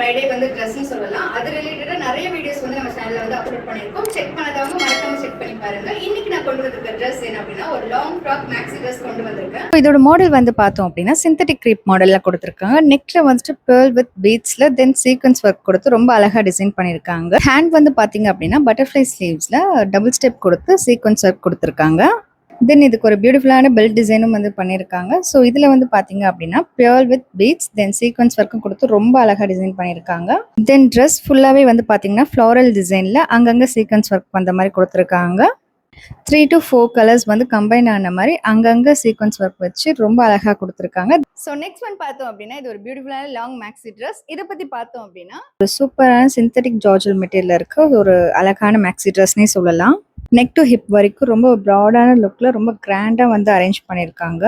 Friday வந்து ட்ரெஸ்ன்னு சொல்லலாம். அது ரிலேட்டடா நிறைய வீடியோஸ் வந்து நம்ம சேனல்ல வந்து அப்லோட் பண்ணியிருக்கோம். செக் பண்ணாதவங்க மறக்காம செக் பண்ணி பாருங்க. இன்னைக்கு நான் கொண்டு வந்திருக்க ட்ரெஸ் என்ன அப்படின்னா ஒரு லாங் ஃப்ராக் மேக்ஸி ட்ரெஸ் கொண்டு வந்திருக்கேன். இதோட மாடல் வந்து பார்த்தோம் அப்படின்னா சிந்தட்டிக் கிரீப் மாடல்ல கொடுத்துருக்காங்க. நெக்ல வந்துட்டு பேர்ல் வித் பீட்ஸ்ல தென் சீக்வன்ஸ் ஒர்க் கொடுத்து ரொம்ப அழகா டிசைன் பண்ணியிருக்காங்க. ஹேண்ட் வந்து பார்த்தீங்க அப்படின்னா பட்டர்ஃப்ளை ஸ்லீவ்ஸ்ல டபுள் ஸ்டெப் கொடுத்து சீக்வன்ஸ் ஒர்க் கொடுத்துருக்காங்க. தென் இதுக்கு ஒரு பியூட்டிஃபுல்லான பெல்ட் டிசைனும் வந்து பண்ணியிருக்காங்க. ஸோ இதில் வந்து பார்த்தீங்க அப்படின்னா pair with beads then sequence ஒர்க்கும் கொடுத்து ரொம்ப அழகாக டிசைன் பண்ணியிருக்காங்க. தென் ட்ரெஸ் ஃபுல்லாகவே வந்து பார்த்தீங்கன்னா ஃப்ளாரல் டிசைனில் அங்கங்கே சீக்வன்ஸ் ஒர்க் பண்ணுற மாதிரி கொடுத்துருக்காங்க. 3 to 4 கலர்ஸ் வந்து கம்பைன் ஆன மாதிரி அங்கங்கே சீக்வன்ஸ் ஒர்க் வச்சு ரொம்ப அழகாக கொடுத்துருக்காங்க. ஸோ நெக்ஸ்ட் ஒன் பார்த்தோம் அப்படின்னா இது ஒரு பியூட்டிஃபுல்லான லாங் மேக்ஸி ட்ரெஸ். இதை பற்றி பார்த்தோம் அப்படின்னா ஒரு சூப்பரான சிந்தட்டிக் ஜார்ஜல் மெட்டீரியல் இருக்க ஒரு அழகான மேக்ஸி ட்ரெஸ்னே சொல்லலாம். நெக் டு ஹிப் வரைக்கும் ரொம்ப ப்ராடான லுக்ல ரொம்ப கிராண்டா வந்து அரேஞ்ச் பண்ணியிருக்காங்க.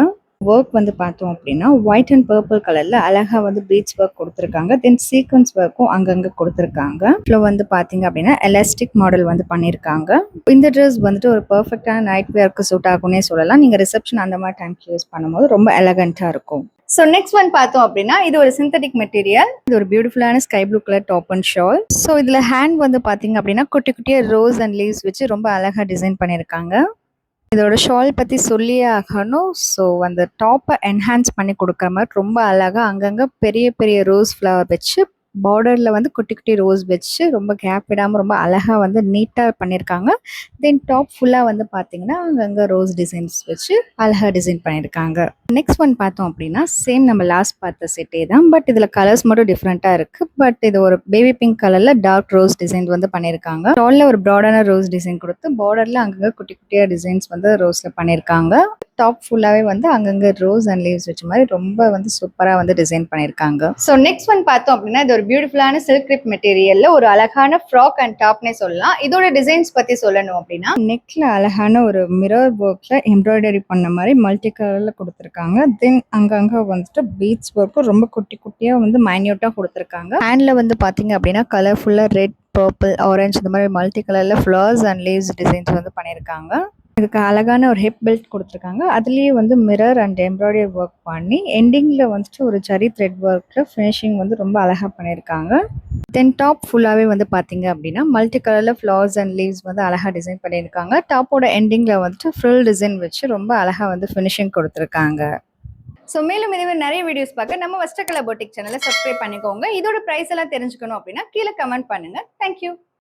ஒர்க் வந்து பார்த்தோம் அப்படின்னா ஒயிட் அண்ட் பர்பிள் கலர்ல அழகா வந்து பீட்ஸ் ஒர்க் கொடுத்துருக்காங்க. தென் சீக்வன்ஸ் ஒர்க்கும் அங்கங்க கொடுத்துருக்காங்க. இப்போ வந்து பாத்தீங்க அப்படின்னா எலாஸ்டிக் மாடல் வந்து பண்ணியிருக்காங்க. இந்த ட்ரெஸ் வந்துட்டு ஒரு பெர்ஃபெக்டான நைட் வேர்க்கு சூட் ஆகும்னே சொல்லலாம். நீங்க ரிசப்ஷன் அந்த மாதிரி டைம்க்கு யூஸ் பண்ணும்போது ரொம்ப எலகண்டா இருக்கும். ஸோ நெக்ஸ்ட் ஒன் பார்த்தோம் அப்படின்னா இது ஒரு சிந்தட்டிக் மெட்டீரியல். இது ஒரு பியூட்டிஃபுல்லான sky blue colour top and shawl. So இதில் ஹேண்ட் வந்து பார்த்தீங்க அப்படின்னா குட்டி குட்டியாக ரோஸ் அண்ட் லீவ்ஸ் வச்சு ரொம்ப அழகாக டிசைன் பண்ணியிருக்காங்க. இதோட ஷால் பற்றி சொல்லியே ஆகணும். ஸோ அந்த டாப்பை என்ஹான்ஸ் பண்ணி கொடுக்குற மாதிரி ரொம்ப அழகாக அங்கங்கே பெரிய பெரிய ரோஸ் ஃப்ளவர் வச்சு பார்டரில் வந்து குட்டி குட்டி ரோஸ் வச்சு ரொம்ப கேப் விடாமல் ரொம்ப அழகாக வந்து நீட்டாக பண்ணியிருக்காங்க. தென் டாப் ஃபுல்லாக வந்து பார்த்தீங்கன்னா அங்கங்கே ரோஸ் டிசைன்ஸ் வச்சு அழகாக டிசைன் பண்ணியிருக்காங்க. நெக்ஸ்ட் ஒன் பார்த்தோம் அப்படின்னா சேம் நம்ம லாஸ்ட் பார்த்த செட்டே தான். பட் இதில் கலர்ஸ் மட்டும் டிஃப்ரெண்ட்டாக இருக்குது. பட் இது ஒரு பேபி பிங்க் கலரில் டார்க் ரோஸ் டிசைன் வந்து பண்ணியிருக்காங்க. ஷாலில் ஒரு ப்ராடான ரோஸ் டிசைன் கொடுத்து பார்டரில் அங்கங்கே குட்டி குட்டியாக டிசைன்ஸ் வந்து ரோஸில் பண்ணியிருக்காங்க. டாப் ஃபுல்லாகவே வந்து அங்கங்கே ரோஸ் அண்ட் லீவ்ஸ் வச்ச மாதிரி ரொம்ப வந்து சூப்பராக வந்து டிசைன் பண்ணியிருக்காங்க. ஸோ நெக்ஸ்ட் ஒன் பார்த்தோம் அப்படின்னா இது ஒரு பியூட்டிஃபுல்லான சில்க் கிரிப் மெட்டீரியல்ல ஒரு அழகான ஃப்ராக் அண்ட் டாப்னே சொல்லலாம். இதோட டிசைன்ஸ் பற்றி சொல்லணும் அப்படின்னா நெக்ல அழகான ஒரு மிரர் ஒர்க்ல எம்ப்ராய்டரி பண்ண மாதிரி மல்டி கலர்ல கொடுத்துருக்காங்க. தென் அங்கங்க வந்துட்டு பீட்ஸ் ஒர்க்கும் ரொம்ப குட்டி குட்டியா வந்து மைன்யூட்டா கொடுத்துருக்காங்க. ஹேண்ட்ல வந்து பாத்தீங்க அப்படின்னா கலர்ஃபுல்லா ரெட், பர்பிள், ஆரஞ்சு இந்த மாதிரி மல்டி கலர்ல ஃப்ளவர்ஸ் அண்ட் லீவ்ஸ் டிசைன்ஸ் வந்து பண்ணியிருக்காங்க. இதுக்கு அழகான ஒரு ஹிப் பெல்ட் கொடுத்துருக்காங்க. அதுலேயே வந்து மிரர் அண்ட் எம்ப்ராய்டரி ஒர்க் பண்ணி எண்டிங்கில் வந்துட்டு ஒரு ஜரி த்ரெட் ஒர்க்கில் ஃபினிஷிங் வந்து ரொம்ப அழகாக பண்ணியிருக்காங்க. தென் டாப் ஃபுல்லாகவே வந்து பார்த்தீங்க அப்படின்னா மல்டி கலரில் ஃப்ளவர்ஸ் அண்ட் லீவ்ஸ் வந்து அழகாக டிசைன் பண்ணியிருக்காங்க. டாப்போட எண்டிங்கில் வந்துட்டு ஃப்ரில் டிசைன் வச்சு ரொம்ப அழகாக வந்து ஃபினிஷிங் கொடுத்துருக்காங்க. ஸோ மேலும் இதே மாதிரி நிறைய வீடியோஸ் பார்க்க நம்ம வஸ்ட்ரகலா பொட்டிக் சேனலை சப்ஸ்கிரைப் பண்ணிக்கோங்க. இதோட ப்ரைஸ் எல்லாம் தெரிஞ்சுக்கணும் அப்படின்னா கீழே கமெண்ட் பண்ணுங்கள். தேங்க்யூ.